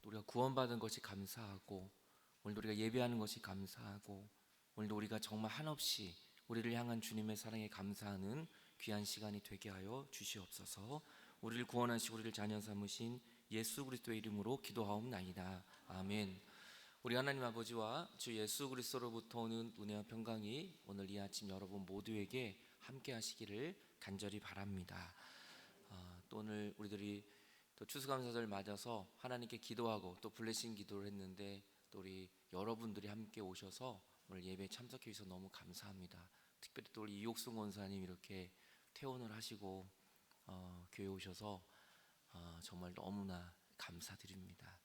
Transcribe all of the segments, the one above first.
또 우리가 구원받은 것이 감사하고, 오늘도 우리가 예배하는 것이 감사하고, 오늘도 우리가 정말 한없이 우리를 향한 주님의 사랑에 감사하는 귀한 시간이 되게 하여 주시옵소서. 우리를 구원하시고 우리를 자녀 삼으신 예수 그리스도의 이름으로 기도하옵나이다. 아멘. 우리 하나님 아버지와 주 예수 그리스도로부터 오는 은혜와 평강이 오늘 이 아침 여러분 모두에게 함께 하시기를 간절히 바랍니다. 또 오늘 우리들이 또 추수감사절 맞아서 하나님께 기도하고 또 블레싱 기도를 했는데, 또 우리 여러분들이 함께 오셔서 오늘 예배에 참석해 주셔서 너무 감사합니다. 특별히 또 우리 이옥승 원사님 이렇게 퇴원을 하시고 교회 오셔서 정말 너무나 감사드립니다.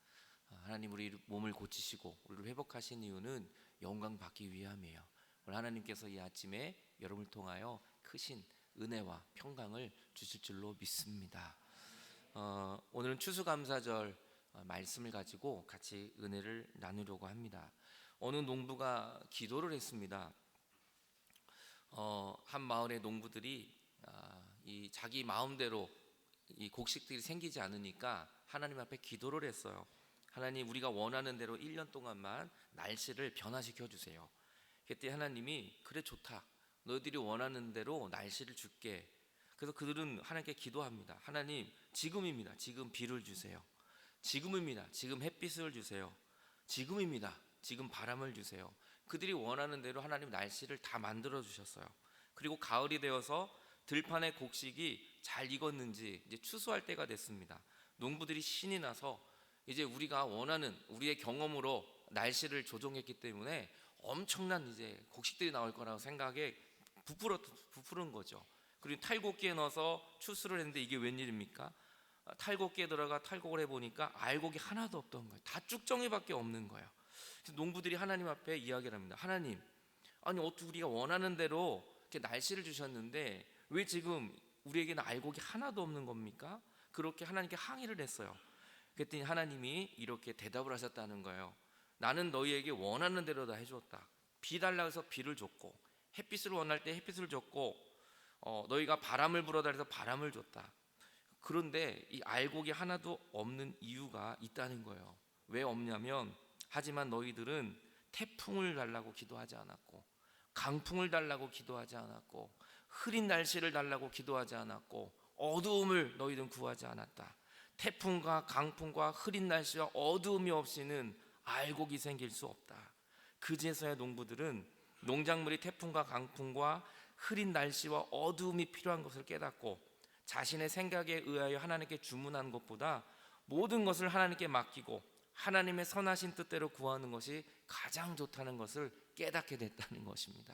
하나님 우리 몸을 고치시고 우리를 회복하신 이유는 영광 받기 위함이에요. 오늘 하나님께서 이 아침에 여러분을 통하여 크신 은혜와 평강을 주실 줄로 믿습니다. 오늘은 추수감사절 말씀을 가지고 같이 은혜를 나누려고 합니다. 어느 농부가 기도를 했습니다. 한 마을의 농부들이 이 자기 마음대로 이 곡식들이 생기지 않으니까 하나님 앞에 기도를 했어요. 하나님, 우리가 원하는 대로 1년 동안만 날씨를 변화시켜 주세요. 그때 하나님이 그래, 좋다, 너희들이 원하는 대로 날씨를 줄게. 그래서 그들은 하나님께 기도합니다. 하나님, 지금입니다. 지금 비를 주세요. 지금입니다. 지금 햇빛을 주세요. 지금입니다. 지금 바람을 주세요. 그들이 원하는 대로 하나님 날씨를 다 만들어 주셨어요. 그리고 가을이 되어서 들판의 곡식이 잘 익었는지 이제 추수할 때가 됐습니다. 농부들이 신이 나서 이제 우리가 원하는 우리의 경험으로 날씨를 조종했기 때문에 엄청난 이제 곡식들이 나올 거라고 생각에 부풀은 거죠. 그리고 탈곡기에 넣어서 추수를 했는데 이게 웬일입니까? 탈곡기에 들어가 탈곡을 해보니까 알곡이 하나도 없던 거예요. 다 쭉정이밖에 없는 거예요. 그래서 농부들이 하나님 앞에 이야기를 합니다. 하나님, 아니 어떻게 우리가 원하는 대로 이렇게 날씨를 주셨는데 왜 지금 우리에게는 알곡이 하나도 없는 겁니까? 그렇게 하나님께 항의를 했어요. 그랬더니 하나님이 이렇게 대답을 하셨다는 거예요. 나는 너희에게 원하는 대로 다 해줬다. 비 달라고 해서 비를 줬고, 햇빛을 원할 때 햇빛을 줬고, 너희가 바람을 불어달라 해서 바람을 줬다. 그런데 이 알곡이 하나도 없는 이유가 있다는 거예요. 왜 없냐면, 하지만 너희들은 태풍을 달라고 기도하지 않았고, 강풍을 달라고 기도하지 않았고, 흐린 날씨를 달라고 기도하지 않았고, 어두움을 너희들은 구하지 않았다. 태풍과 강풍과 흐린 날씨와 어두움이 없이는 알곡이 생길 수 없다. 그제서야 농부들은 농작물이 태풍과 강풍과 흐린 날씨와 어두움이 필요한 것을 깨닫고, 자신의 생각에 의하여 하나님께 주문한 것보다 모든 것을 하나님께 맡기고 하나님의 선하신 뜻대로 구하는 것이 가장 좋다는 것을 깨닫게 됐다는 것입니다.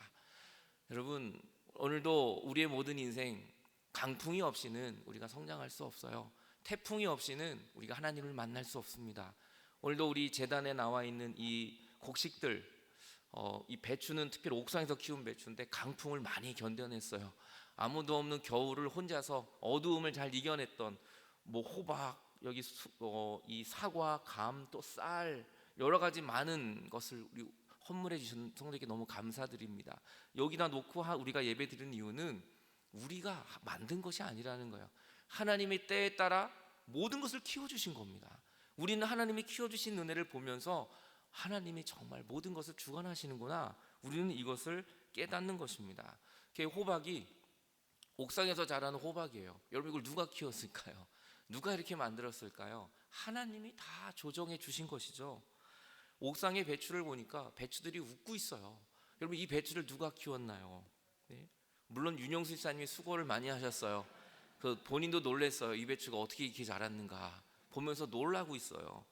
여러분, 오늘도 우리의 모든 인생, 강풍이 없이는 우리가 성장할 수 없어요. 태풍이 없이는 우리가 하나님을 만날 수 없습니다. 오늘도 우리 제단에 나와 있는 이 곡식들, 이 배추는 특별히 옥상에서 키운 배추인데 강풍을 많이 견뎌냈어요. 아무도 없는 겨울을 혼자서 어두움을 잘 이겨냈던 호박, 여기 이 사과, 감, 또 쌀, 여러 가지 많은 것을 우리 헌물해 주신 성도님께 너무 감사드립니다. 여기다 놓고 우리가 예배 드리는 이유는 우리가 만든 것이 아니라는 거예요. 하나님의 때에 따라 모든 것을 키워주신 겁니다. 우리는 하나님이 키워주신 은혜를 보면서 하나님이 정말 모든 것을 주관하시는구나, 우리는 이것을 깨닫는 것입니다. 호박이 옥상에서 자라는 호박이에요. 여러분, 이걸 누가 키웠을까요? 누가 이렇게 만들었을까요? 하나님이 다 조정해 주신 것이죠. 옥상의 배추를 보니까 배추들이 웃고 있어요. 여러분, 이 배추를 누가 키웠나요? 네? 물론 윤영수 집사님이 수고를 많이 하셨어요. 본인도 놀랐어요. 이 배추가 어떻게 이렇게 자랐는가 보면서 놀라고 있어요.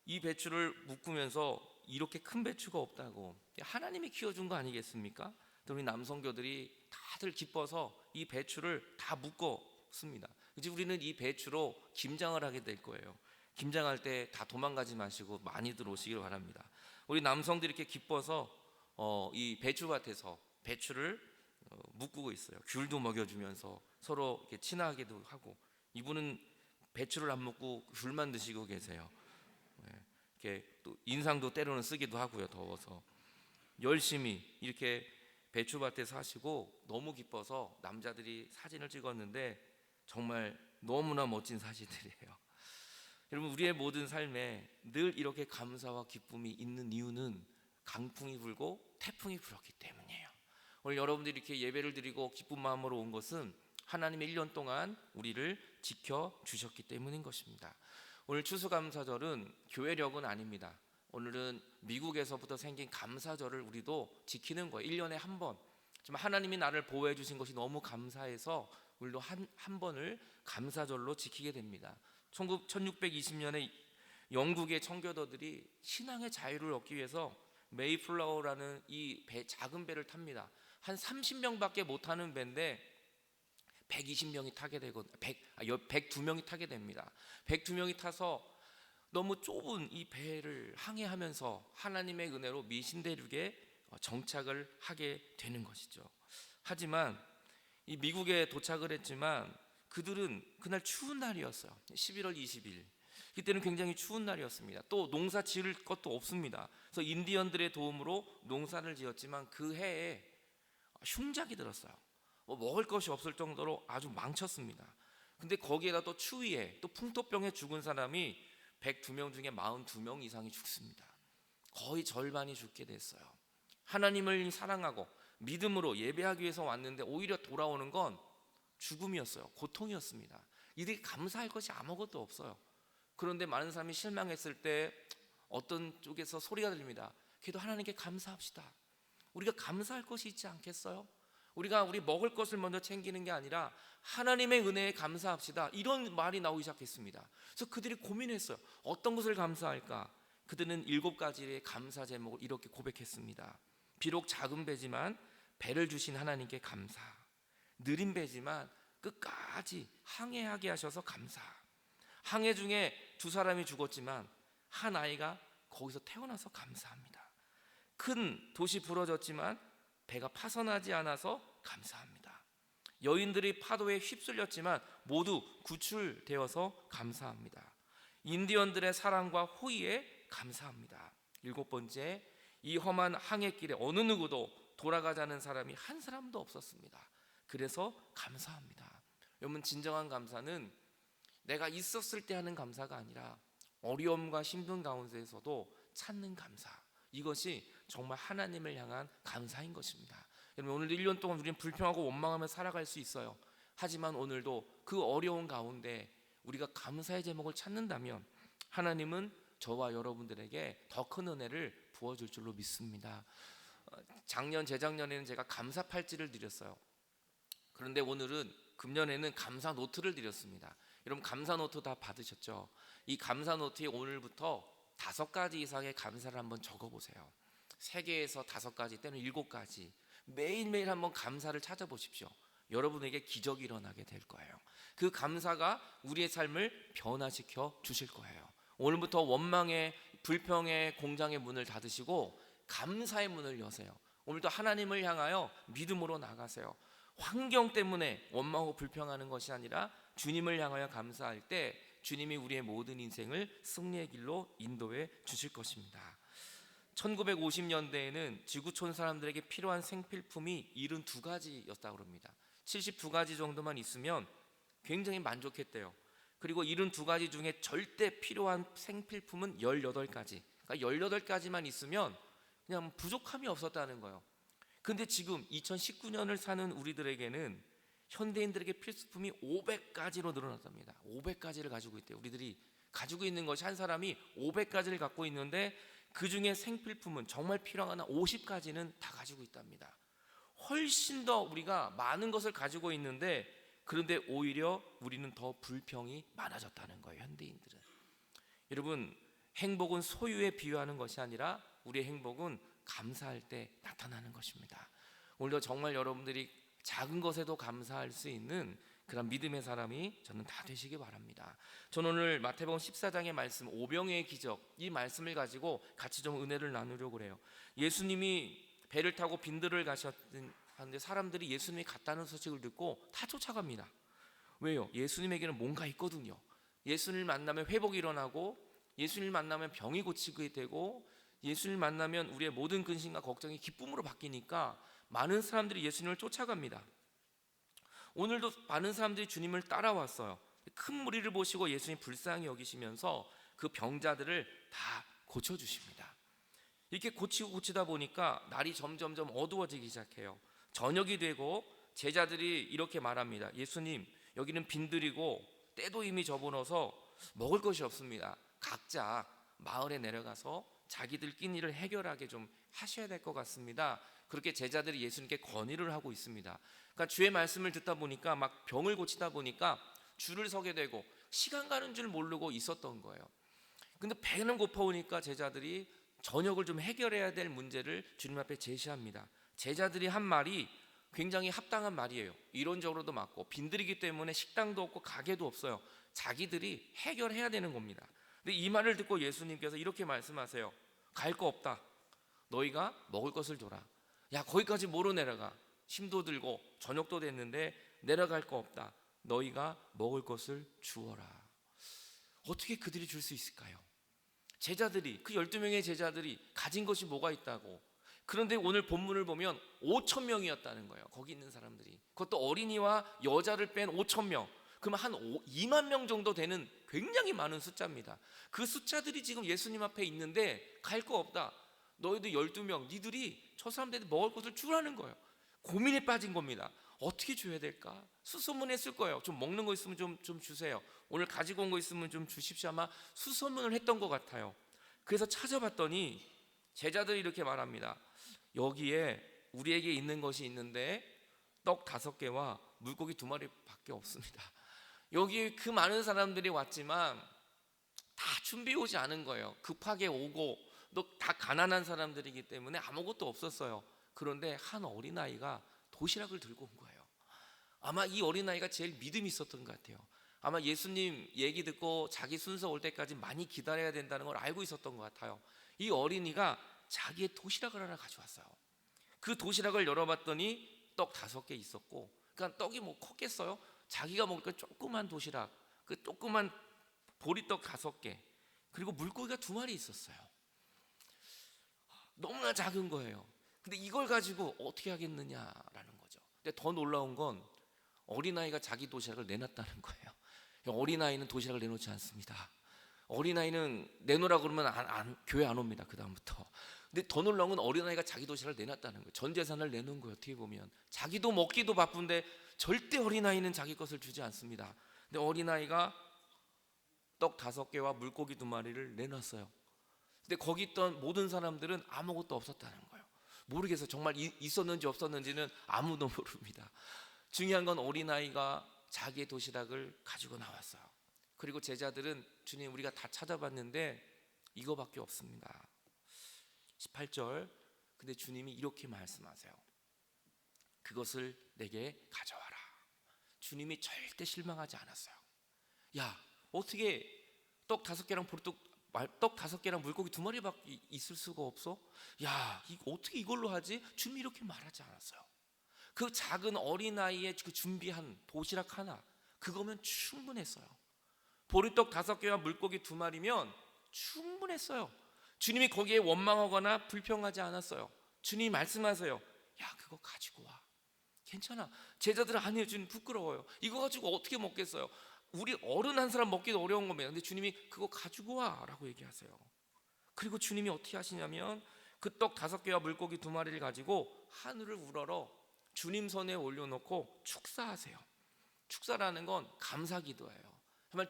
이 배추를 묶으면서 이렇게 큰 배추가 없다고, 하나님이 키워준 거 아니겠습니까? 우리 남성교들이 다들 기뻐서 이 배추를 다 묶었습니다. 이제 우리는 이 배추로 김장을 하게 될 거예요. 김장할 때 다 도망가지 마시고 많이들 오시길 바랍니다. 우리 남성들이 이렇게 기뻐서 이 배추밭에서 배추를 묶고 있어요. 귤도 먹여주면서 서로 이렇게 친하게도 하고, 이분은 배추를 안 먹고 귤만 드시고 계세요. 이렇게 또 인상도 때로는 쓰기도 하고요. 더워서 열심히 이렇게 배추밭에서 하시고 너무 기뻐서 남자들이 사진을 찍었는데 정말 너무나 멋진 사진들이에요. 여러분, 우리의 모든 삶에 늘 이렇게 감사와 기쁨이 있는 이유는 강풍이 불고 태풍이 불었기 때문이에요. 오늘 여러분들이 이렇게 예배를 드리고 기쁜 마음으로 온 것은 하나님의 1년 동안 우리를 지켜주셨기 때문인 것입니다. 오늘 추수감사절은 교회력은 아닙니다. 오늘은 미국에서부터 생긴 감사절을 우리도 지키는 거예요. 1년에 한 번. 정말 하나님이 나를 보호해 주신 것이 너무 감사해서 우리도 한 번을 감사절로 지키게 됩니다. 1620년에 영국의 청교도들이 신앙의 자유를 얻기 위해서 메이플라워라는 이 작은 배를 탑니다. 한 30명밖에 못 타는 배인데 120명이 타게 되고 102명이 타게 됩니다. 102명이 타서 너무 좁은 이 배를 항해하면서 하나님의 은혜로 미신대륙에 정착을 하게 되는 것이죠. 하지만 이 미국에 도착을 했지만 그들은 그날 추운 날이었어요. 11월 20일. 그때는 굉장히 추운 날이었습니다. 또 농사 지을 것도 없습니다. 그래서 인디언들의 도움으로 농사를 지었지만 그 해에 흉작이 들었어요. 먹을 것이 없을 정도로 아주 망쳤습니다. 근데 거기에다 또 추위에 또 풍토병에 죽은 사람이 102명 중에 42명 이상이 죽습니다. 거의 절반이 죽게 됐어요. 하나님을 사랑하고 믿음으로 예배하기 위해서 왔는데 오히려 돌아오는 건 죽음이었어요. 고통이었습니다. 이들이 감사할 것이 아무것도 없어요. 그런데 많은 사람이 실망했을 때 어떤 쪽에서 소리가 들립니다. 그래도 하나님께 감사합시다. 우리가 감사할 것이 있지 않겠어요? 우리가 우리 먹을 것을 먼저 챙기는 게 아니라 하나님의 은혜에 감사합시다. 이런 말이 나오기 시작했습니다. 그래서 그들이 고민했어요. 어떤 것을 감사할까? 그들은 7가지의 감사 제목을 이렇게 고백했습니다. 비록 작은 배지만 배를 주신 하나님께 감사. 느린 배지만 끝까지 항해하게 하셔서 감사. 항해 중에 2사람이 죽었지만 한 아이가 거기서 태어나서 감사합니다. 큰 돛이 부러졌지만 배가 파손하지 않아서 감사합니다. 여인들이 파도에 휩쓸렸지만 모두 구출되어서 감사합니다. 인디언들의 사랑과 호의에 감사합니다. 7번째, 이 험한 항해길에 어느 누구도 돌아가자는 사람이 한 사람도 없었습니다. 그래서 감사합니다. 여러분, 진정한 감사는 내가 있었을 때 하는 감사가 아니라 어려움과 힘든 가운데에서도 찾는 감사. 이것이 정말 하나님을 향한 감사인 것입니다. 여러분, 오늘도 1년 동안 우리는 불평하고 원망하며 살아갈 수 있어요. 하지만 오늘도 그 어려운 가운데 우리가 감사의 제목을 찾는다면 하나님은 저와 여러분들에게 더 큰 은혜를 부어줄 줄로 믿습니다. 재작년에는 제가 감사 팔찌를 드렸어요. 그런데 오늘은 금년에는 감사 노트를 드렸습니다. 여러분, 감사 노트 다 받으셨죠? 이 감사 노트에 오늘부터 5가지 이상의 감사를 한번 적어보세요. 3개에서 5가지 때는 7가지 매일매일 한번 감사를 찾아보십시오. 여러분에게 기적이 일어나게 될 거예요. 그 감사가 우리의 삶을 변화시켜 주실 거예요. 오늘부터 원망의, 불평의 공장의 문을 닫으시고 감사의 문을 여세요. 오늘도 하나님을 향하여 믿음으로 나가세요. 환경 때문에 원망하고 불평하는 것이 아니라 주님을 향하여 감사할 때 주님이 우리의 모든 인생을 승리의 길로 인도해 주실 것입니다. 1950년대에는 지구촌 사람들에게 필요한 생필품이 72가지였다고 합니다. 72가지 정도만 있으면 굉장히 만족했대요. 그리고 72가지 중에 절대 필요한 생필품은 18가지. 그러니까 18가지만 있으면 그냥 부족함이 없었다는 거예요. 근데 지금 2019년을 사는 우리들에게는 현대인들에게 필수품이 500가지로 늘어났답니다. 500가지를 가지고 있대요. 우리들이 가지고 있는 것이, 한 사람이 500가지를 갖고 있는데 그 중에 생필품은 정말 필요한 50가지는 다 가지고 있답니다. 훨씬 더 우리가 많은 것을 가지고 있는데 그런데 오히려 우리는 더 불평이 많아졌다는 거예요, 현대인들은. 여러분, 행복은 소유에 비유하는 것이 아니라 우리의 행복은 감사할 때 나타나는 것입니다. 오늘도 정말 여러분들이 작은 것에도 감사할 수 있는 그런 믿음의 사람이 저는 다 되시기 바랍니다. 저는 오늘 마태복음 14장의 말씀, 오병이의 기적, 이 말씀을 가지고 같이 좀 은혜를 나누려고 해요. 예수님이 배를 타고 빈들을 가셨는데 사람들이 예수님이 갔다는 소식을 듣고 다 쫓아갑니다. 왜요? 예수님에게는 뭔가 있거든요. 예수님을 만나면 회복이 일어나고, 예수님을 만나면 병이 고치게 되고, 예수님을 만나면 우리의 모든 근심과 걱정이 기쁨으로 바뀌니까 많은 사람들이 예수님을 쫓아갑니다. 오늘도 많은 사람들이 주님을 따라왔어요. 큰 무리를 보시고 예수님 불쌍히 여기시면서 그 병자들을 다 고쳐주십니다. 이렇게 고치고 고치다 보니까 날이 점점점 어두워지기 시작해요. 저녁이 되고 제자들이 이렇게 말합니다. 예수님, 여기는 빈들이고 때도 이미 접어넣어서 먹을 것이 없습니다. 각자 마을에 내려가서 자기들 끼니를 해결하게 좀 하셔야 될 것 같습니다. 그렇게 제자들이 예수님께 건의를 하고 있습니다. 그러니까 주의 말씀을 듣다 보니까 막 병을 고치다 보니까 줄을 서게 되고 시간 가는 줄 모르고 있었던 거예요. 근데 배는 고파오니까 제자들이 저녁을 좀 해결해야 될 문제를 주님 앞에 제시합니다. 제자들이 한 말이 굉장히 합당한 말이에요. 이론적으로도 맞고 빈들이기 때문에 식당도 없고 가게도 없어요. 자기들이 해결해야 되는 겁니다. 근데 이 말을 듣고 예수님께서 이렇게 말씀하세요. 갈 거 없다. 너희가 먹을 것을 줘라. 야, 거기까지 뭐로 내려가? 힘도 들고 저녁도 됐는데 내려갈 거 없다. 너희가 먹을 것을 주어라. 어떻게 그들이 줄 수 있을까요? 제자들이, 그 12명의 제자들이 가진 것이 뭐가 있다고. 그런데 오늘 본문을 보면 5천 명이었다는 거예요. 거기 있는 사람들이. 그것도 어린이와 여자를 뺀 5천 명. 그러면 한 2만 명 정도 되는 굉장히 많은 숫자입니다. 그 숫자들이 지금 예수님 앞에 있는데 갈 거 없다. 너희들 12명, 니들이 저 사람들한테 먹을 것을 주라는 거예요. 고민에 빠진 겁니다. 어떻게 줘야 될까? 수소문했을 거예요. 좀 먹는 거 있으면 좀 주세요. 오늘 가지고 온 거 있으면 좀 주십시오. 아마 수소문을 했던 것 같아요. 그래서 찾아봤더니 제자들이 이렇게 말합니다. 여기에 우리에게 있는 것이 있는데 떡 5개와 물고기 2마리밖에 없습니다. 여기 그 많은 사람들이 왔지만 다 준비해 오지 않은 거예요. 급하게 오고 또 다 가난한 사람들이기 때문에 아무것도 없었어요. 그런데 한 어린아이가 도시락을 들고 온 거예요. 아마 이 어린아이가 제일 믿음이 있었던 것 같아요. 아마 예수님 얘기 듣고 자기 순서 올 때까지 많이 기다려야 된다는 걸 알고 있었던 것 같아요. 이 어린이가 자기의 도시락을 하나 가져왔어요. 그 도시락을 열어봤더니 떡 5개 있었고, 그러니까 떡이 뭐 컸겠어요? 자기가 먹을 그 조그만 도시락, 그 조그만 보리떡 5개, 그리고 물고기가 2마리 있었어요. 너무나 작은 거예요. 근데 이걸 가지고 어떻게 하겠느냐라는 거죠. 근데 더 놀라운 건 어린아이가 자기 도시락을 내놨다는 거예요. 어린아이는 도시락을 내놓지 않습니다. 어린아이는 내놓으라 그러면 교회 안 옵니다. 그 다음부터. 근데 더 놀라운 건 어린아이가 자기 도시락을 내놨다는 거예요. 전 재산을 내놓은 거예요. 어떻게 보면 자기도 먹기도 바쁜데 절대 어린아이는 자기 것을 주지 않습니다. 근데 어린아이가 떡 5개와 물고기 2마리를 내놨어요. 근데 거기 있던 모든 사람들은 아무것도 없었다는 거예요. 모르겠어요. 정말 있었는지 없었는지는 아무도 모릅니다. 중요한 건 어린아이가 자기의 도시락을 가지고 나왔어요. 그리고 제자들은 주님, 우리가 다 찾아봤는데 이거밖에 없습니다. 18절, 근데 주님이 이렇게 말씀하세요. 그것을 내게 가져와라. 주님이 절대 실망하지 않았어요. 야, 어떻게 떡 5개랑 떡 5개랑 물고기 2마리밖에 있을 수가 없어? 야, 어떻게 이걸로 하지? 주님이 이렇게 말하지 않았어요. 그 작은 어린아이의 그 준비한 도시락 하나, 그거면 충분했어요. 보리떡 5개와 물고기 2마리면 충분했어요. 주님이 거기에 원망하거나 불평하지 않았어요. 주님이 말씀하세요. 야, 그거 가지고 와. 괜찮아. 제자들은 아니에요. 주님, 부끄러워요. 이거 가지고 어떻게 먹겠어요? 우리 어른 한 사람 먹기도 어려운 겁니다. 근데 주님이 그거 가지고 와 라고 얘기하세요. 그리고 주님이 어떻게 하시냐면 그 떡 5개와 물고기 2마리를 가지고 하늘을 우러러 주님 손에 올려놓고 축사하세요. 축사라는 건 감사기도예요. 정말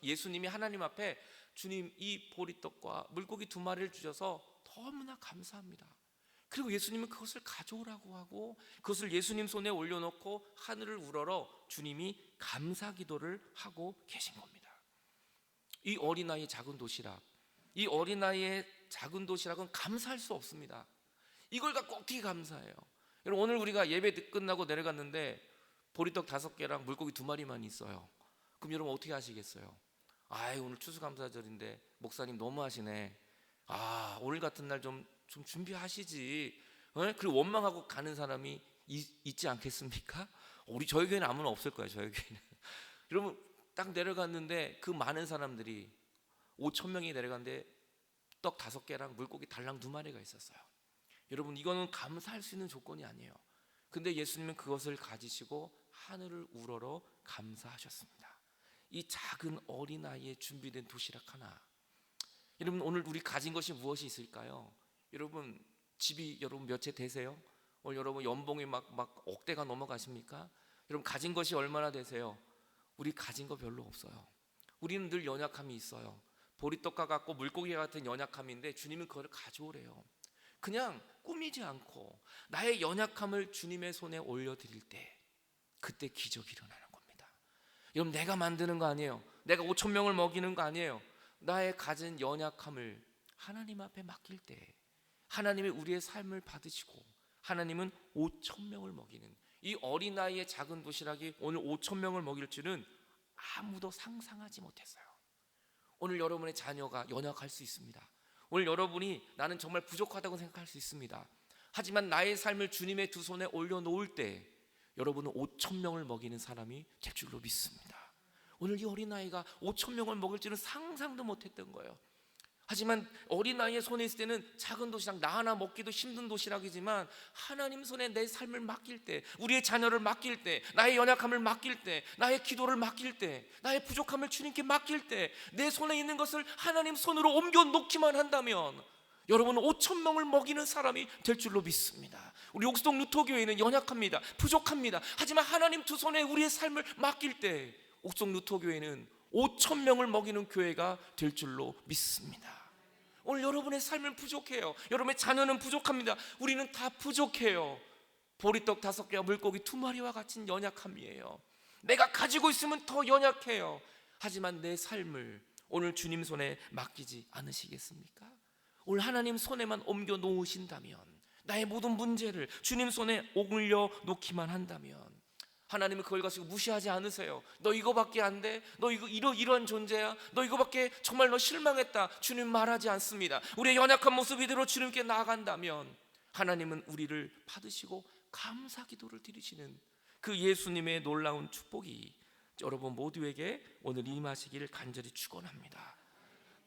예수님이 하나님 앞에 주님, 이 보리떡과 물고기 2마리를 주셔서 너무나 감사합니다. 그리고 예수님은 그것을 가져오라고 하고 그것을 예수님 손에 올려놓고 하늘을 우러러 주님이 감사기도를 하고 계신 겁니다. 이 어린아이의 작은 도시락, 이 어린아이의 작은 도시락은 감사할 수 없습니다. 이걸 갖고 어떻게 감사해요? 여러분, 오늘 우리가 예배 끝나고 내려갔는데 보리떡 5개랑 물고기 2마리만 있어요. 그럼 여러분 어떻게 하시겠어요? 오늘 추수감사절인데 목사님 너무하시네. 오늘 같은 날 좀 준비하시지. 그리고 원망하고 가는 사람이 있지 않겠습니까? 저희 교회는 아무나 없을 거예요. 저희 교회는. 여러분, 딱 내려갔는데 그 많은 사람들이 5천 명이 내려갔는데 떡 5개랑 물고기 달랑 2마리가 있었어요. 여러분, 이거는 감사할 수 있는 조건이 아니에요. 근데 예수님은 그것을 가지시고 하늘을 우러러 감사하셨습니다. 이 작은 어린아이의 준비된 도시락 하나. 여러분, 오늘 우리 가진 것이 무엇이 있을까요? 여러분, 집이 여러분 몇 채 되세요? 오늘 여러분 연봉이 막 억대가 넘어가십니까? 여러분 가진 것이 얼마나 되세요? 우리 가진 거 별로 없어요. 우리는 늘 연약함이 있어요. 보리떡과 같고 물고기 같은 연약함인데 주님은 그걸 가져오래요. 그냥 꾸미지 않고 나의 연약함을 주님의 손에 올려드릴 때, 그때 기적이 일어나는 겁니다. 여러분, 내가 만드는 거 아니에요. 내가 5천 명을 먹이는 거 아니에요. 나의 가진 연약함을 하나님 앞에 맡길 때 하나님이 우리의 삶을 받으시고 하나님은 5천 명을 먹이는, 이 어린아이의 작은 도시락이 오늘 5천 명을 먹일 줄은 아무도 상상하지 못했어요. 오늘 여러분의 자녀가 연약할 수 있습니다. 오늘 여러분이 나는 정말 부족하다고 생각할 수 있습니다. 하지만 나의 삶을 주님의 두 손에 올려놓을 때 여러분은 5천 명을 먹이는 사람이 될 줄로 믿습니다. 오늘 이 어린아이가 5천 명을 먹을 줄은 상상도 못했던 거예요. 하지만 어린아이의 손에 있을 때는 작은 도시락, 나 하나 먹기도 힘든 도시락이지만 하나님 손에 내 삶을 맡길 때, 우리의 자녀를 맡길 때, 나의 연약함을 맡길 때, 나의 기도를 맡길 때, 나의 부족함을 주님께 맡길 때, 내 손에 있는 것을 하나님 손으로 옮겨 놓기만 한다면 여러분은 5천 명을 먹이는 사람이 될 줄로 믿습니다. 우리 옥수동 루터교회는 연약합니다. 부족합니다. 하지만 하나님 두 손에 우리의 삶을 맡길 때 옥수동 루터교회는 5천 명을 먹이는 교회가 될 줄로 믿습니다. 오늘 여러분의 삶은 부족해요. 여러분의 자녀는 부족합니다. 우리는 다 부족해요. 보리떡 5개와 물고기 2마리와 같은 연약함이에요. 내가 가지고 있으면 더 연약해요. 하지만 내 삶을 오늘 주님 손에 맡기지 않으시겠습니까? 오늘 하나님 손에만 옮겨 놓으신다면, 나의 모든 문제를 주님 손에 올려 놓기만 한다면 하나님은 그걸 가지고 무시하지 않으세요. 너 이거밖에 안 돼? 너 이러한 존재야? 너 이거밖에, 정말 너 실망했다? 주님 말하지 않습니다. 우리의 연약한 모습 이대로 주님께 나아간다면 하나님은 우리를 받으시고 감사 기도를 드리시는 그 예수님의 놀라운 축복이 여러분 모두에게 오늘 임하시기를 간절히 축원합니다.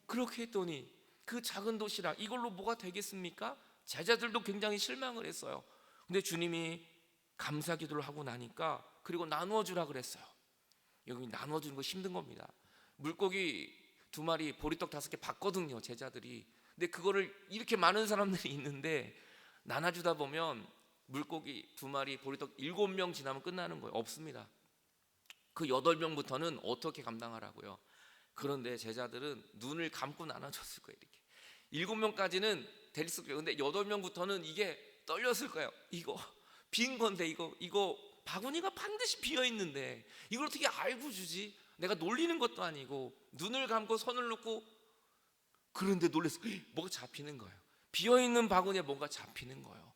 그렇게 했더니 그 작은 도시락, 이걸로 뭐가 되겠습니까? 제자들도 굉장히 실망을 했어요. 근데 주님이 감사 기도를 하고 나니까, 그리고 나누어 주라 그랬어요. 여기 나누어 주는 거 힘든 겁니다. 물고기 2마리, 보리떡 5개 받거든요, 제자들이. 근데 그거를 이렇게 많은 사람들이 있는데 나눠주다 보면 물고기 2마리, 보리떡 7명 지나면 끝나는 거예요. 없습니다. 그 8명부터는 어떻게 감당하라고요? 그런데 제자들은 눈을 감고 나눠줬을 거예요. 이렇게 7명까지는 됐을 거예요. 근데 8명부터는 이게 떨렸을 거예요. 이거 빈 건데, 이거 바구니가 반드시 비어 있는데 이걸 어떻게 알고 주지? 내가 놀리는 것도 아니고. 눈을 감고 손을 놓고, 그런데 놀랐어요. 뭐가 잡히는 거예요. 비어 있는 바구니에 뭔가 잡히는 거예요.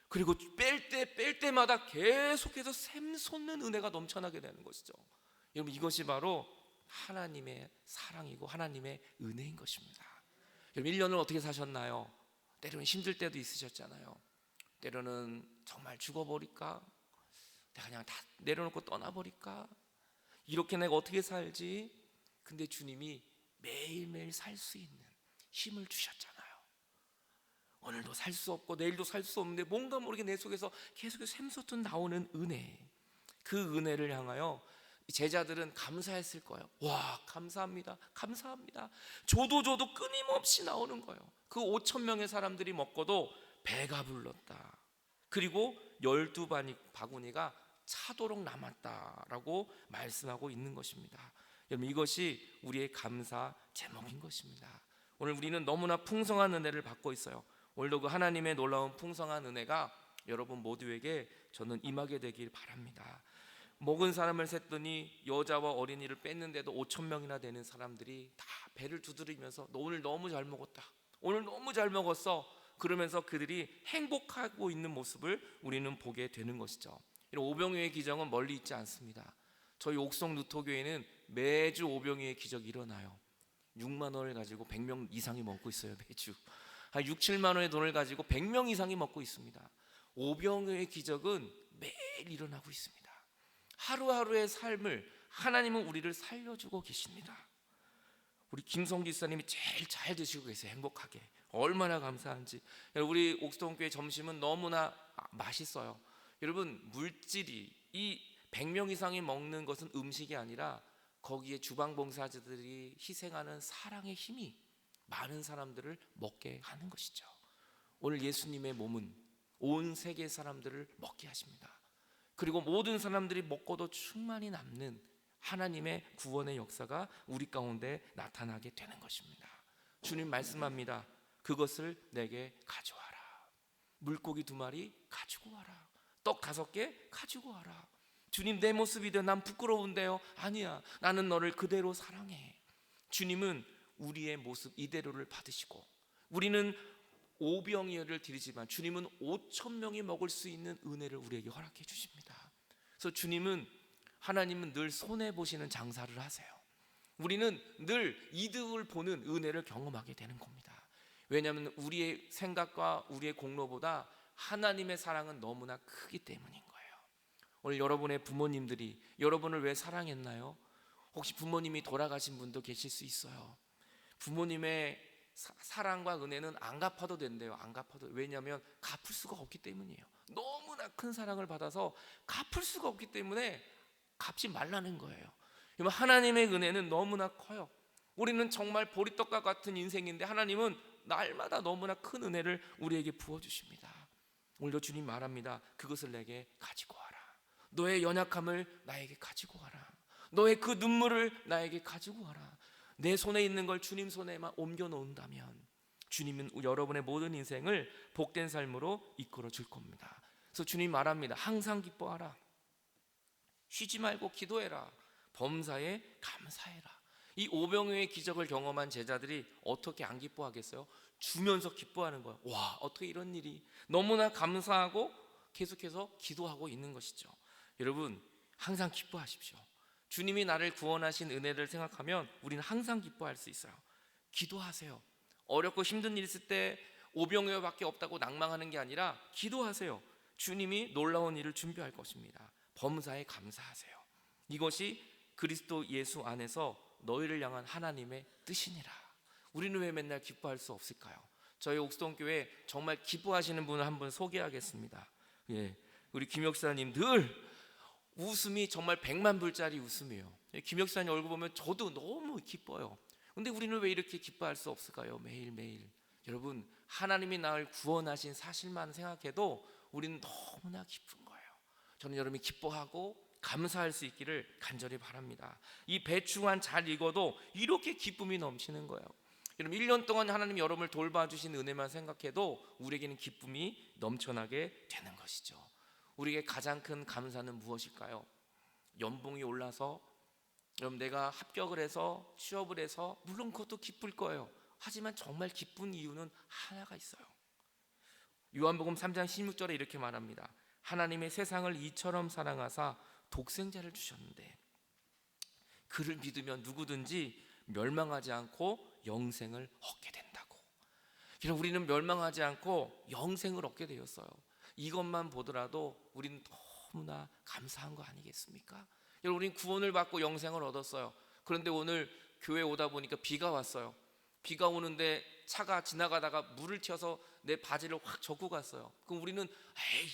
그리고 뺄 때마다 계속해서 샘솟는 은혜가 넘쳐나게 되는 것이죠. 여러분, 이것이 바로 하나님의 사랑이고 하나님의 은혜인 것입니다. 여러분, 1년을 어떻게 사셨나요? 때로는 힘들 때도 있으셨잖아요. 때로는 정말 죽어버릴까? 내가 그냥 다 내려놓고 떠나버릴까? 이렇게 내가 어떻게 살지? 근데 주님이 매일매일 살 수 있는 힘을 주셨잖아요. 오늘도 살 수 없고 내일도 살 수 없는데 뭔가 모르게 내 속에서 계속해서 샘솟듯 나오는 은혜, 그 은혜를 향하여 제자들은 감사했을 거예요. 와, 감사합니다, 감사합니다. 줘도 끊임없이 나오는 거예요. 그 5천 명의 사람들이 먹고도 배가 불렀다. 그리고 12바구니가 차도록 남았다라고 말씀하고 있는 것입니다. 여러분, 이것이 우리의 감사 제목인 것입니다. 오늘 우리는 너무나 풍성한 은혜를 받고 있어요. 오늘도 그 하나님의 놀라운 풍성한 은혜가 여러분 모두에게 저는 임하게 되길 바랍니다. 먹은 사람을 셌더니 여자와 어린이를 뺐는데도 5천 명이나 되는 사람들이 다 배를 두드리면서 너 오늘 너무 잘 먹었다, 오늘 너무 잘 먹었어, 그러면서 그들이 행복하고 있는 모습을 우리는 보게 되는 것이죠. 이런 오병이어의 기적은 멀리 있지 않습니다. 저희 옥성 루터교회는 매주 오병이어의 기적이 일어나요. 6만 원을 가지고 100명 이상이 먹고 있어요. 매주 한 6, 7만 원의 돈을 가지고 100명 이상이 먹고 있습니다. 오병이어의 기적은 매일 일어나고 있습니다. 하루하루의 삶을 하나님은 우리를 살려주고 계십니다. 우리 김성기 지사님이 제일 잘 드시고 계세요. 행복하게. 얼마나 감사한지. 우리 옥수동교회 점심은 너무나 맛있어요. 여러분, 물질이, 이 100명 이상이 먹는 것은 음식이 아니라 거기에 주방봉사자들이 희생하는 사랑의 힘이 많은 사람들을 먹게 하는 것이죠. 오늘 예수님의 몸은 온 세계 사람들을 먹게 하십니다. 그리고 모든 사람들이 먹고도 충만히 남는 하나님의 구원의 역사가 우리 가운데 나타나게 되는 것입니다. 주님 말씀합니다. 그것을 내게 가져와라. 물고기 2마리 가지고 와라. 떡 5개 가지고 와라. 주님, 내 모습이돼 난 부끄러운데요. 아니야, 나는 너를 그대로 사랑해. 주님은 우리의 모습 이대로를 받으시고, 우리는 오병이어를 드리지만 주님은 5,000명이 먹을 수 있는 은혜를 우리에게 허락해 주십니다. 그래서 주님은, 하나님은 늘 손해보시는 장사를 하세요. 우리는 늘 이득을 보는 은혜를 경험하게 되는 겁니다. 왜냐하면 우리의 생각과 우리의 공로보다 하나님의 사랑은 너무나 크기 때문인 거예요. 오늘 여러분의 부모님들이 여러분을 왜 사랑했나요? 혹시 부모님이 돌아가신 분도 계실 수 있어요. 부모님의 사랑과 은혜는 안 갚아도 된대요. 안 갚아도. 왜냐하면 갚을 수가 없기 때문이에요. 너무나 큰 사랑을 받아서 갚을 수가 없기 때문에 갚지 말라는 거예요. 하나님의 은혜는 너무나 커요. 우리는 정말 보리떡과 같은 인생인데 하나님은 날마다 너무나 큰 은혜를 우리에게 부어주십니다. 오늘도 주님 말합니다. 그것을 내게 가지고 와라. 너의 연약함을 나에게 가지고 와라. 너의 그 눈물을 나에게 가지고 와라. 내 손에 있는 걸 주님 손에만 옮겨 놓는다면 주님은 여러분의 모든 인생을 복된 삶으로 이끌어 줄 겁니다. 그래서 주님 말합니다. 항상 기뻐하라. 쉬지 말고 기도해라. 범사에 감사해라. 이 오병이어의 기적을 경험한 제자들이 어떻게 안 기뻐하겠어요? 주면서 기뻐하는 거예요. 와, 어떻게 이런 일이. 너무나 감사하고 계속해서 기도하고 있는 것이죠. 여러분, 항상 기뻐하십시오. 주님이 나를 구원하신 은혜를 생각하면 우리는 항상 기뻐할 수 있어요. 기도하세요. 어렵고 힘든 일 있을 때 오병이어밖에 없다고 낭망하는 게 아니라 기도하세요. 주님이 놀라운 일을 준비할 것입니다. 범사에 감사하세요. 이것이 그리스도 예수 안에서 너희를 향한 하나님의 뜻이니라. 우리는 왜 맨날 기뻐할 수 없을까요? 저희 옥수동교회 정말 기뻐하시는 분을 한번 소개하겠습니다. 우리 김 목사님 늘 웃음이 정말 100만 불짜리 웃음이에요. 김 목사님 얼굴 보면 저도 너무 기뻐요. 근데 우리는 왜 이렇게 기뻐할 수 없을까요? 매일매일. 여러분, 하나님이 나를 구원하신 사실만 생각해도 우리는 너무나 기쁜 거예요. 저는 여러분이 기뻐하고 감사할 수 있기를 간절히 바랍니다. 이 배추만 잘 익어도 이렇게 기쁨이 넘치는 거예요. 여러분, 1년 동안 하나님이 여러분을 돌봐주신 은혜만 생각해도 우리에게는 기쁨이 넘쳐나게 되는 것이죠. 우리에게 가장 큰 감사는 무엇일까요? 연봉이 올라서, 여러분, 내가 합격을 해서 취업을 해서, 물론 그것도 기쁠 거예요. 하지만 정말 기쁜 이유는 하나가 있어요. 요한복음 3장 16절에 이렇게 말합니다. 하나님의 세상을 이처럼 사랑하사 독생자를 주셨는데 그를 믿으면 누구든지 멸망하지 않고 영생을 얻게 된다고. 여러분, 우리는 멸망하지 않고 영생을 얻게 되었어요. 이것만 보더라도 우리는 너무나 감사한 거 아니겠습니까? 여러분, 우리는 구원을 받고 영생을 얻었어요. 그런데 오늘 교회 오다 보니까 비가 왔어요. 비가 오는데 차가 지나가다가 물을 튀어서 내 바지를 확 젖고 갔어요. 그럼 우리는 에이,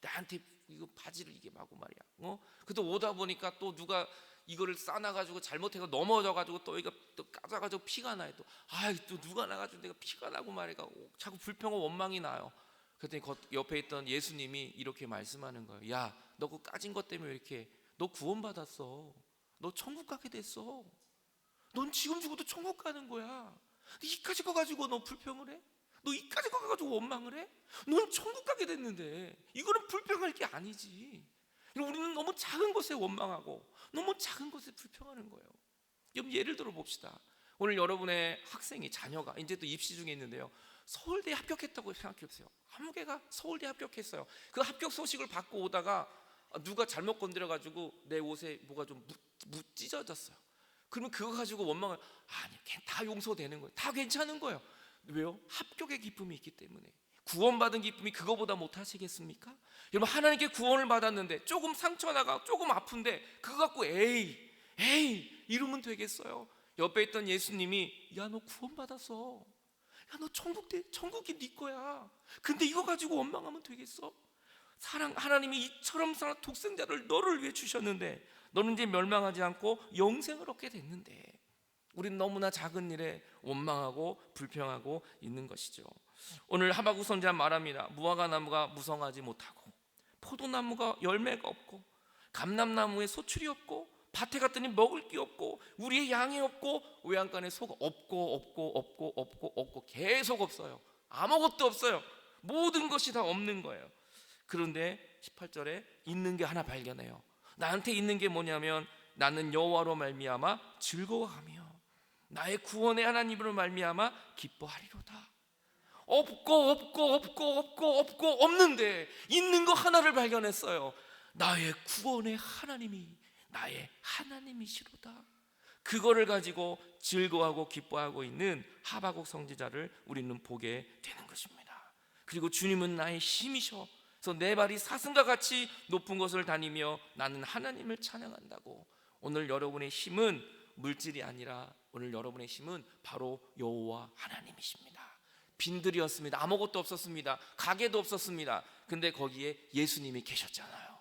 나한테 이거 바지를 이게 마고 말이야. 그래도 오다 보니까 또 누가 이거를 싸놔가지고 잘못해서 넘어져가지고 또 이거 또 까져가지고 피가 나요. 또 누가 나가지고 내가 피가 나고 말이야. 자꾸 불평과 원망이 나요. 그랬더니 옆에 있던 예수님이 이렇게 말씀하는 거예요. 야, 너 그 까진 것 때문에 왜 이렇게, 너 구원받았어. 너 천국 가게 됐어. 넌 지금 죽어도 천국 가는 거야. 이까지 거 가지고 너 불평을 해? 너 이까지 거 가지고 원망을 해? 넌 천국 가게 됐는데 이거는 불평할 게 아니지. 우리는 너무 작은 것에 원망하고 너무 작은 것에 불평하는 거예요. 예를 들어 봅시다. 오늘 여러분의 학생이, 자녀가 이제 또 입시 중에 있는데요, 서울대 합격했다고 생각해 보세요. 한무개가 서울대 합격했어요. 그 합격 소식을 받고 오다가 누가 잘못 건드려가지고 내 옷에 뭐가 좀 찢어졌어요. 그러면 그거 가지고 원망을, 아니, 다 용서되는 거예요. 다 괜찮은 거예요. 왜요? 합격의 기쁨이 있기 때문에. 구원받은 기쁨이 그거보다 못하시겠습니까? 여러분, 하나님께 구원을 받았는데 조금 상처나가 조금 아픈데 그거 갖고 에이 이러면 되겠어요? 옆에 있던 예수님이, 야, 너 구원받았어. 야, 너 천국이 네 거야. 근데 이거 가지고 원망하면 되겠어? 하나님이 이처럼 사랑 독생자를 너를 위해 주셨는데 너는 이제 멸망하지 않고 영생을 얻게 됐는데 우리는 너무나 작은 일에 원망하고 불평하고 있는 것이죠. 오늘 하박국 선지자 말합니다. 무화과 나무가 무성하지 못하고 포도나무가 열매가 없고 감람나무에 소출이 없고 밭에 갔더니 먹을 게 없고 우리의 양이 없고 외양간에 소가 없고 계속 없어요. 아무것도 없어요. 모든 것이 다 없는 거예요. 그런데 18절에 있는 게 하나 발견해요. 나한테 있는 게 뭐냐면 나는 여호와로 말미암아 즐거워하며 나의 구원의 하나님으로 말미암아 기뻐하리로다. 없고 없는데 있는 거 하나를 발견했어요. 나의 구원의 하나님이 나의 하나님이시로다. 그거를 가지고 즐거워하고 기뻐하고 있는 하박국 선지자를 우리는 보게 되는 것입니다. 그리고 주님은 나의 힘이셔. 그래서 내 발이 사슴과 같이 높은 곳을 다니며 나는 하나님을 찬양한다고. 오늘 여러분의 힘은 물질이 아니라 오늘 여러분의 힘은 바로 여호와 하나님이십니다. 빈들이었습니다. 아무것도 없었습니다. 가게도 없었습니다. 근데 거기에 예수님이 계셨잖아요.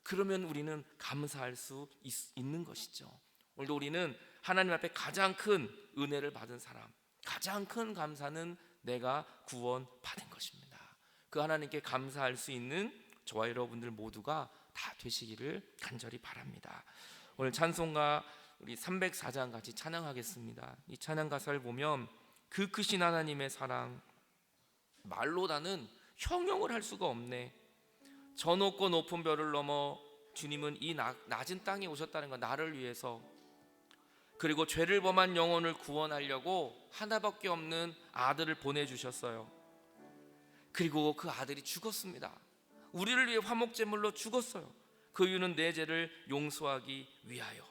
그러면 우리는 감사할 수 있는 것이죠. 오늘도 우리는 하나님 앞에 가장 큰 은혜를 받은 사람, 가장 큰 감사는 내가 구원받은 것입니다. 그 하나님께 감사할 수 있는 저와 여러분들 모두가 다 되시기를 간절히 바랍니다. 오늘 찬송가 우리 304장 같이 찬양하겠습니다. 이 찬양 가사를 보면 그 크신 하나님의 사랑 말로 나는 형용을 할 수가 없네. 저 높고 높은 별을 넘어 주님은 이 낮은 땅에 오셨다는 것, 나를 위해서. 그리고 죄를 범한 영혼을 구원하려고 하나밖에 없는 아들을 보내주셨어요. 그리고 그 아들이 죽었습니다. 우리를 위해 화목제물로 죽었어요. 그 이유는 내 죄를 용서하기 위하여.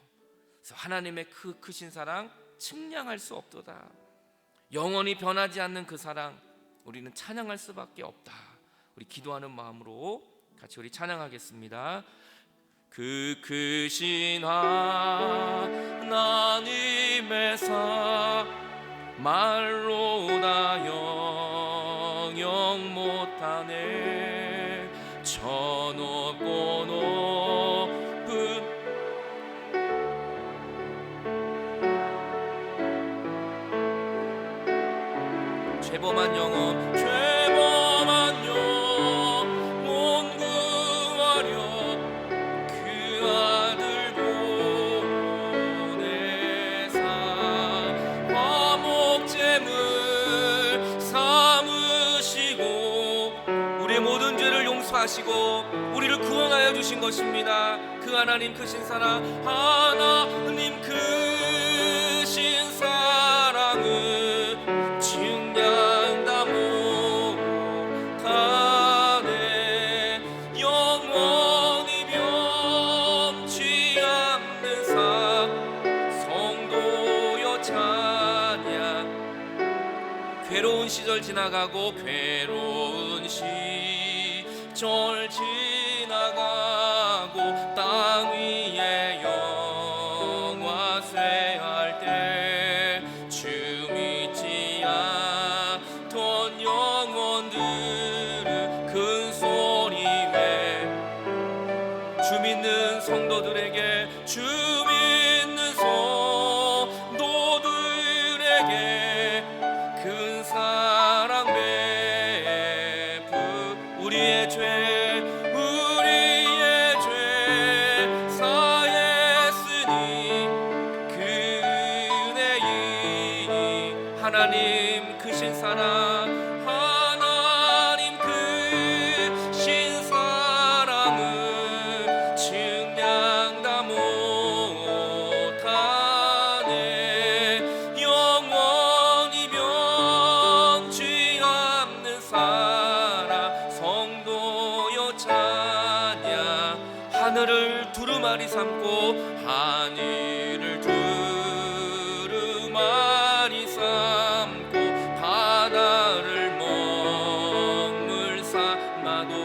그래서 하나님의 그 크신 사랑 측량할 수 없도다. 영원히 변하지 않는 그 사랑 우리는 찬양할 수밖에 없다. 우리 기도하는 마음으로 같이 우리 찬양하겠습니다. 그 크신 하나님의 사랑 말로 다 영영 못하네. 저 높고 높은 죄범한 영혼 구하려 그 아들 보내사 화목제물 삼으시고 우리의 모든 죄를 용서하시고 우리를 구원하여 주신 것입니다. 그 하나님 크신 사랑, 하나님 크신 사랑은 증량다 못하네. 영원히 변치 않는 사 성도여 찬양. 괴로운 시절 지나가고 괴로운 시절 지나가고 땅 위에 영화 쇠할 때 주 믿지 않던 영혼들은 큰 소리 내 주 믿는 성도들에게 주 믿는 성도들에게 큰 사랑 베푸 우리의 죄 사했으니 그 은혜이 하나님 크신 사랑 하나님 크신 사랑은 측량 다 못하네. 영원히 변치 않는 사랑 성도여 찬양. 하늘을 두루마리 삼고 하늘을 두루마리 삼고 바다를 먹물 삼아도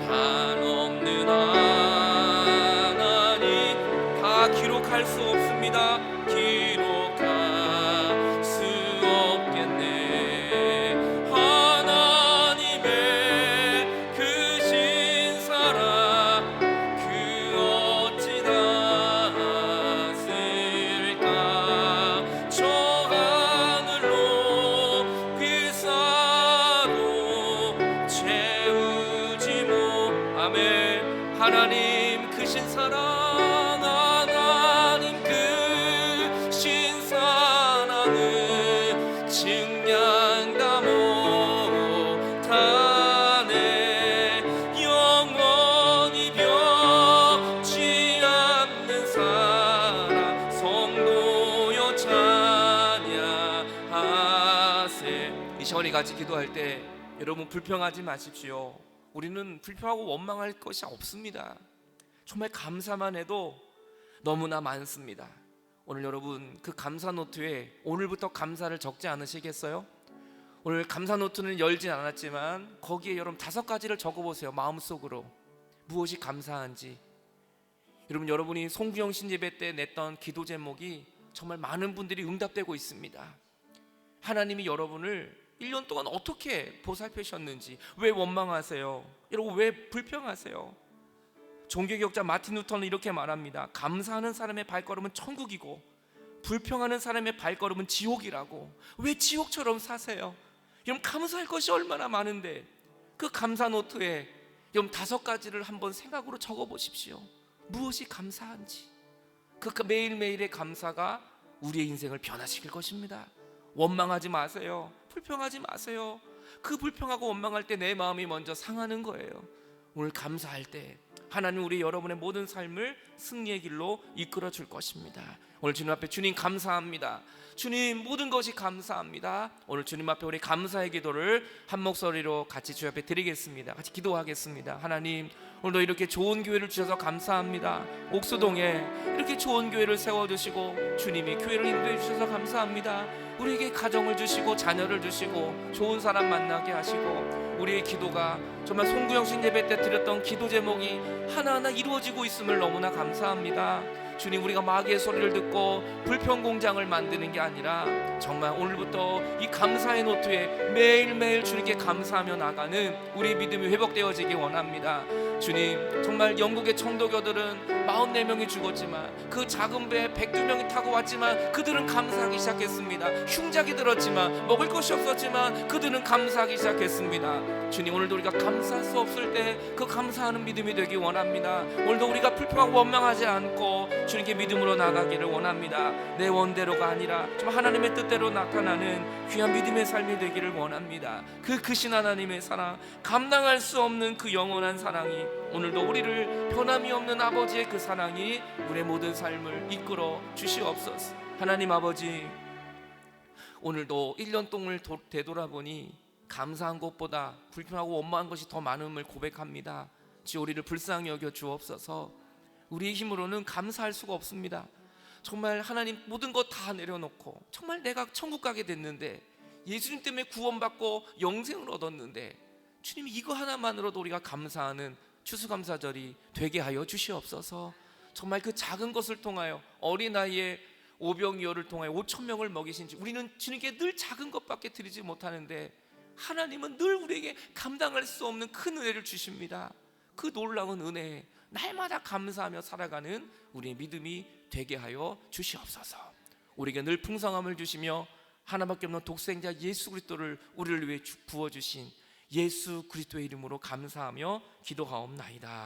한없는 하나님 다 기록할 수 없습니다. 기록할 수 없겠네. 하나님의 크신 하나님 크신 사랑, 하나님 크신 사랑을 증량 다 못하네. 영원히 변치 않는 사랑 성도여 찬양하세. 이 시간에 같이 기도할 때 여러분 불평하지 마십시오. 우리는 불평하고 원망할 것이 없습니다. 정말 감사만 해도 너무나 많습니다. 오늘 여러분 그 감사 노트에 오늘부터 감사를 적지 않으시겠어요? 오늘 감사 노트는 열진 않았지만 거기에 여러분 5가지를 적어보세요. 마음속으로 무엇이 감사한지. 여러분이 송구영 신예배 때 냈던 기도 제목이 정말 많은 분들이 응답되고 있습니다. 하나님이 여러분을 1년 동안 어떻게 보살피셨는지, 왜 원망하세요? 여러분 왜 불평하세요? 종교개혁자 마틴 루터는 이렇게 말합니다. 감사하는 사람의 발걸음은 천국이고 불평하는 사람의 발걸음은 지옥이라고. 왜 지옥처럼 사세요? 여러분 감사할 것이 얼마나 많은데 그 감사 노트에 여러분 5가지를 한번 생각으로 적어보십시오. 무엇이 감사한지. 그 매일매일의 감사가 우리의 인생을 변화시킬 것입니다. 원망하지 마세요. 불평하지 마세요. 그 불평하고 원망할 때 내 마음이 먼저 상하는 거예요. 오늘 감사할 때 하나님 우리 여러분의 모든 삶을 승리의 길로 이끌어 줄 것입니다. 오늘 주님 앞에 주님 감사합니다. 주님 모든 것이 감사합니다. 오늘 주님 앞에 우리 감사의 기도를 한 목소리로 같이 주 앞에 드리겠습니다. 같이 기도하겠습니다. 하나님 오늘도 이렇게 좋은 교회를 주셔서 감사합니다. 옥수동에 이렇게 좋은 교회를 세워주시고 주님이 교회를 인도해 주셔서 감사합니다. 우리에게 가정을 주시고 자녀를 주시고 좋은 사람 만나게 하시고 우리의 기도가 정말 송구영 신예배 때 드렸던 기도 제목이 하나하나 이루어지고 있음을 너무나 감사합니다. 주님 우리가 마귀의 소리를 듣고 불평공장을 만드는 게 아니라 정말 오늘부터 이 감사의 노트에 매일매일 주님께 감사하며 나가는 우리의 믿음이 회복되어지기 원합니다. 주님 정말 영국의 청도교들은 44명이 죽었지만 그 작은 배에 102명이 타고 왔지만 그들은 감사하기 시작했습니다. 흉작이 들었지만 먹을 것이 없었지만 그들은 감사하기 시작했습니다. 주님 오늘도 우리가 감사할 수 없을 때 그 감사하는 믿음이 되기 원합니다. 오늘도 우리가 불평하고 원망하지 않고 주님께 믿음으로 나가기를 원합니다. 내 원대로가 아니라 정말 하나님의 뜻대로 나타나는 귀한 믿음의 삶이 되기를 원합니다. 그 크신 하나님의 사랑, 감당할 수 없는 그 영원한 사랑이 오늘도 우리를 변함이 없는 아버지의 그 사랑이 우리의 모든 삶을 이끌어 주시옵소서. 하나님 아버지 오늘도 1년 동안을 되돌아보니 감사한 것보다 불평하고 원망한 것이 더 많음을 고백합니다. 주 우리를 불쌍히 여겨 주옵소서. 우리의 힘으로는 감사할 수가 없습니다. 정말 하나님 모든 것 다 내려놓고 정말 내가 천국 가게 됐는데 예수님 때문에 구원받고 영생을 얻었는데 주님 이거 하나만으로도 우리가 감사하는 추수감사절이 되게 하여 주시옵소서. 정말 그 작은 것을 통하여 어린아이의 오병이어를 통하여 5,000명을 먹이신 주 우리는 주님께 늘 작은 것밖에 드리지 못하는데 하나님은 늘 우리에게 감당할 수 없는 큰 은혜를 주십니다. 그 놀라운 은혜에 날마다 감사하며 살아가는 우리의 믿음이 되게 하여 주시옵소서. 우리에게 늘 풍성함을 주시며 하나밖에 없는 독생자 예수 그리스도를 우리를 위해 부어주신 예수 그리스도의 이름으로 감사하며 기도하옵나이다.